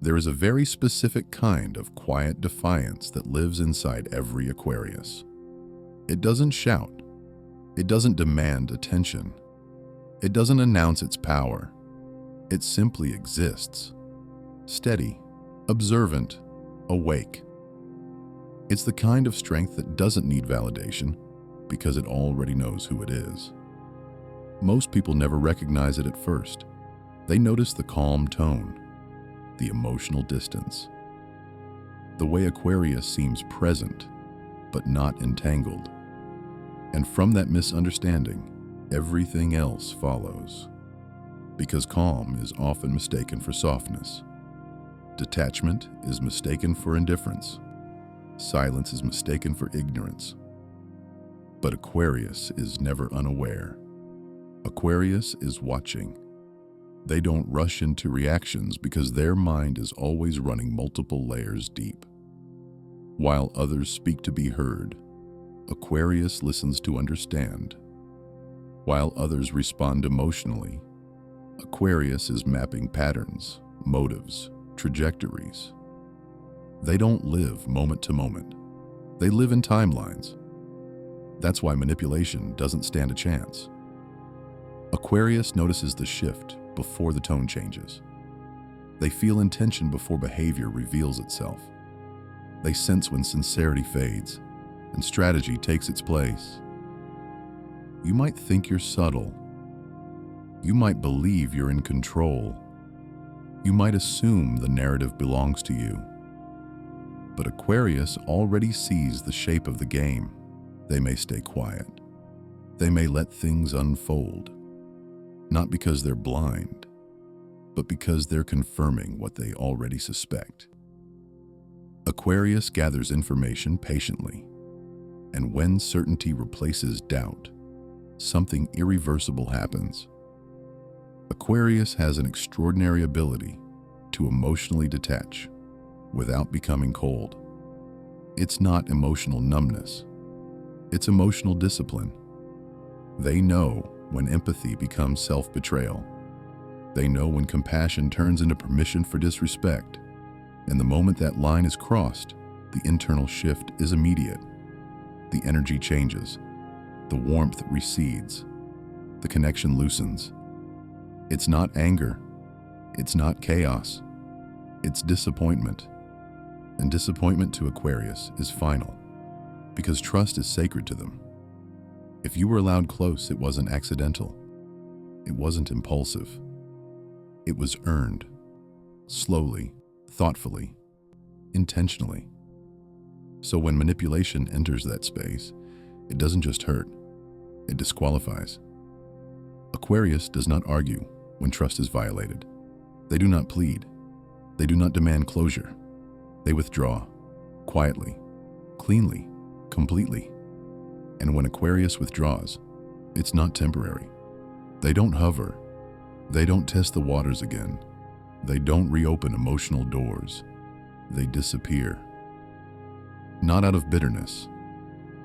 There is a very specific kind of quiet defiance that lives inside every Aquarius. It doesn't shout. It doesn't demand attention. It doesn't announce its power. It simply exists. Steady, observant, awake. It's the kind of strength that doesn't need validation because it already knows who it is. Most people never recognize it at first. They notice the calm tone, the emotional distance, the way Aquarius seems present but not entangled. And from that misunderstanding, everything else follows. Because calm is often mistaken for softness. Detachment is mistaken for indifference. Silence is mistaken for ignorance. But Aquarius is never unaware. Aquarius is watching. They don't rush into reactions because their mind is always running multiple layers deep. While others speak to be heard, Aquarius listens to understand. While others respond emotionally, Aquarius is mapping patterns, motives, trajectories. They don't live moment to moment. They live in timelines. That's why manipulation doesn't stand a chance. Aquarius notices the shift before the tone changes. They feel intention before behavior reveals itself. They sense when sincerity fades and strategy takes its place. You might think you're subtle. You might believe you're in control. You might assume the narrative belongs to you. But Aquarius already sees the shape of the game. They may stay quiet. They may let things unfold. Not because they're blind, but because they're confirming what they already suspect. Aquarius gathers information patiently, and when certainty replaces doubt, something irreversible happens. Aquarius has an extraordinary ability to emotionally detach without becoming cold. It's not emotional numbness. It's emotional discipline. They know when empathy becomes self-betrayal. They know when compassion turns into permission for disrespect. And the moment that line is crossed, the internal shift is immediate. The energy changes. The warmth recedes. The connection loosens. It's not anger. It's not chaos. It's disappointment. And disappointment to Aquarius is final, because trust is sacred to them. If you were allowed close, it wasn't accidental. It wasn't impulsive. It was earned, slowly, thoughtfully, intentionally. So when manipulation enters that space, it doesn't just hurt, it disqualifies. Aquarius does not argue when trust is violated. They do not plead. They do not demand closure. They withdraw, quietly, cleanly, completely. And when Aquarius withdraws, it's not temporary. They don't hover. They don't test the waters again. They don't reopen emotional doors. They disappear. Not out of bitterness,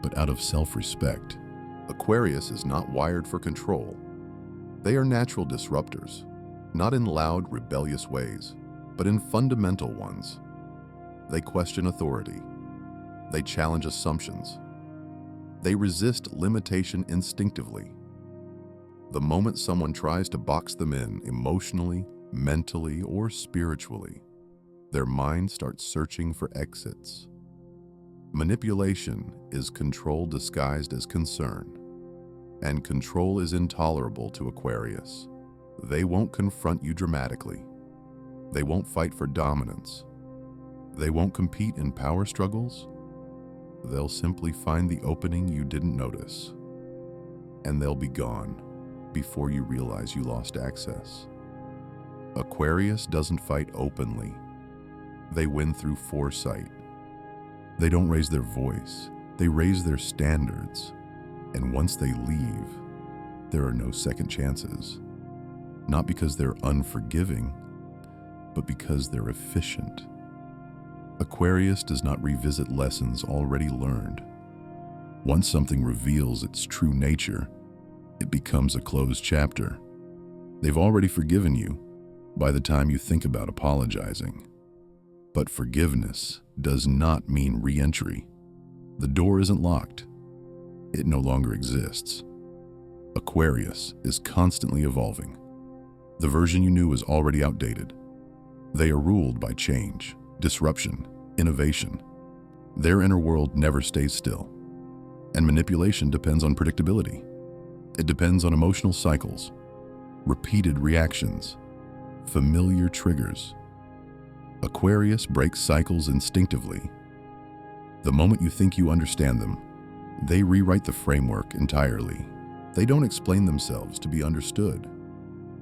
but out of self-respect. Aquarius is not wired for control. They are natural disruptors, not in loud, rebellious ways, but in fundamental ones. They question authority. They challenge assumptions. They resist limitation instinctively. The moment someone tries to box them in emotionally, mentally, or spiritually, their mind starts searching for exits. Manipulation is control disguised as concern, and control is intolerable to Aquarius. They won't confront you dramatically. They won't fight for dominance. They won't compete in power struggles. They'll simply find the opening you didn't notice, and they'll be gone before you realize you lost access. Aquarius doesn't fight openly. They win through foresight. They don't raise their voice. They raise their standards. And once they leave, there are no second chances. Not because they're unforgiving, but because they're efficient. Aquarius does not revisit lessons already learned. Once something reveals its true nature, it becomes a closed chapter. They've already forgiven you by the time you think about apologizing. But forgiveness does not mean re-entry. The door isn't locked. It no longer exists. Aquarius is constantly evolving. The version you knew is already outdated. They are ruled by change, disruption, innovation. Their inner world never stays still. And manipulation depends on predictability. It depends on emotional cycles, repeated reactions, familiar triggers. Aquarius breaks cycles instinctively. The moment you think you understand them, they rewrite the framework entirely. They don't explain themselves to be understood.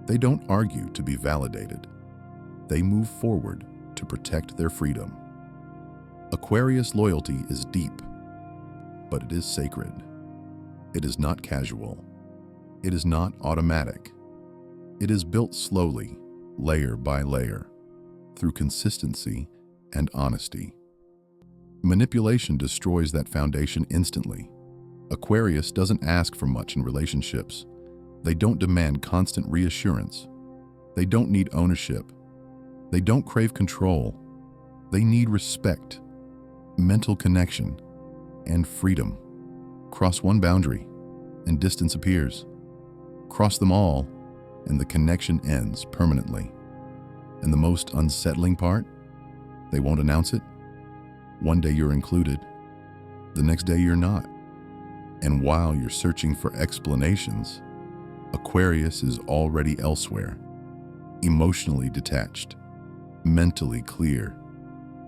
They don't argue to be validated. They move forward to protect their freedom. Aquarius loyalty is deep, but it is sacred. It is not casual. It is not automatic. It is built slowly, layer by layer, through consistency and honesty. Manipulation destroys that foundation instantly. Aquarius doesn't ask for much in relationships. They don't demand constant reassurance. They don't need ownership. They don't crave control. They need respect, mental connection, and freedom. Cross one boundary, and distance appears. Cross them all, and the connection ends permanently. And the most unsettling part? They won't announce it. One day you're included, the next day you're not. And while you're searching for explanations, Aquarius is already elsewhere, emotionally detached, mentally clear,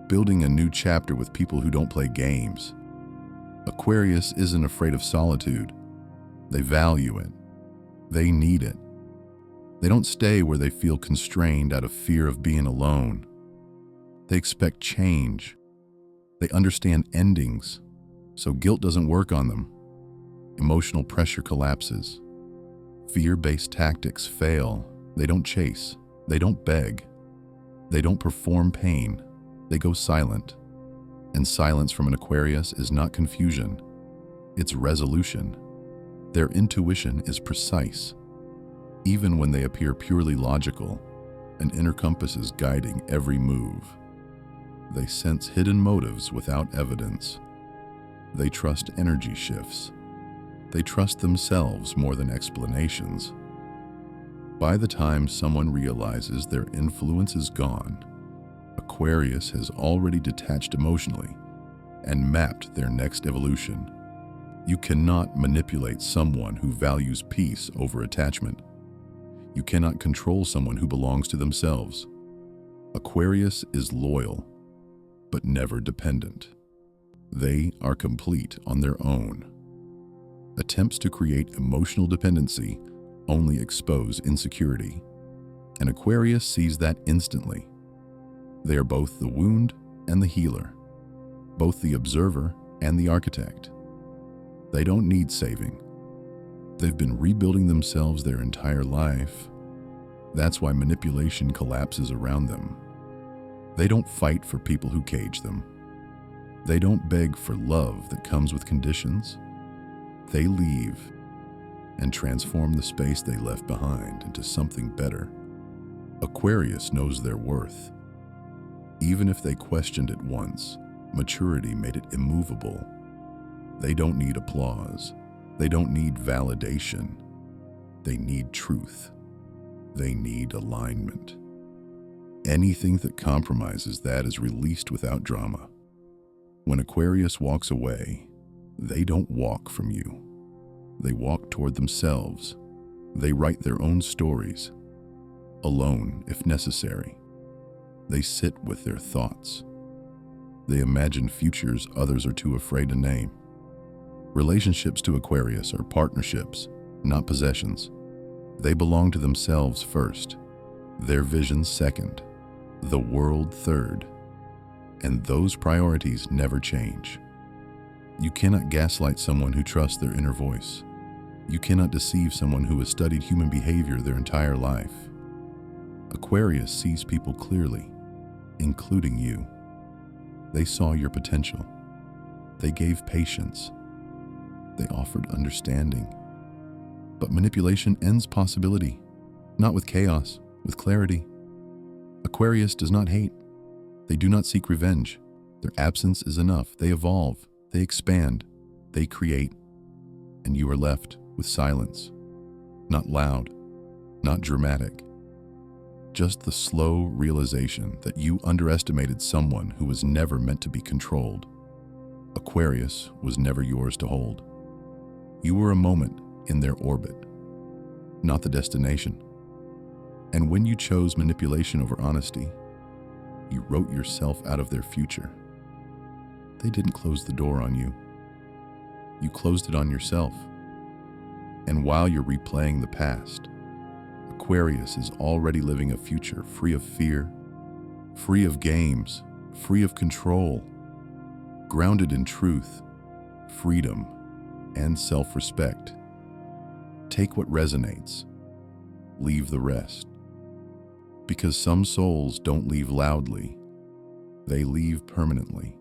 building a new chapter with people who don't play games. Aquarius isn't afraid of solitude. They value it. They need it. They don't stay where they feel constrained out of fear of being alone. They expect change. They understand endings, so guilt doesn't work on them. Emotional pressure collapses. Fear-based tactics fail. They don't chase. They don't beg. They don't perform pain. They go silent. And silence from an Aquarius is not confusion. It's resolution. Their intuition is precise. Even when they appear purely logical, an inner compass is guiding every move. They sense hidden motives without evidence. They trust energy shifts. They trust themselves more than explanations. By the time someone realizes their influence is gone, Aquarius has already detached emotionally and mapped their next evolution. You cannot manipulate someone who values peace over attachment. You cannot control someone who belongs to themselves. Aquarius is loyal, but never dependent. They are complete on their own. Attempts to create emotional dependency only expose insecurity, and Aquarius sees that instantly. They are both the wound and the healer, both the observer and the architect. They don't need saving. They've been rebuilding themselves their entire life. That's why manipulation collapses around them. They don't fight for people who cage them. They don't beg for love that comes with conditions. They leave and transform the space they left behind into something better. Aquarius knows their worth. Even if they questioned it once, maturity made it immovable. They don't need applause. They don't need validation. They need truth. They need alignment. Anything that compromises that is released without drama. When Aquarius walks away, they don't walk from you. They walk toward themselves. They write their own stories, alone if necessary. They sit with their thoughts. They imagine futures others are too afraid to name. Relationships to Aquarius are partnerships, not possessions. They belong to themselves first, their vision second, the world third. And those priorities never change. You cannot gaslight someone who trusts their inner voice. You cannot deceive someone who has studied human behavior their entire life. Aquarius sees people clearly, including you. They saw your potential. They gave patience. They offered understanding. But manipulation ends possibility, not with chaos, with clarity. Aquarius does not hate. They do not seek revenge. Their absence is enough. They evolve, they expand, they create, and you are left with silence. Not loud, not dramatic. Just the slow realization that you underestimated someone who was never meant to be controlled. Aquarius was never yours to hold. You were a moment in their orbit, not the destination. And when you chose manipulation over honesty, you wrote yourself out of their future. They didn't close the door on you. You closed it on yourself. And while you're replaying the past, Aquarius is already living a future free of fear, free of games, free of control, grounded in truth, freedom, and self-respect. Take what resonates, leave the rest. Because some souls don't leave loudly, they leave permanently.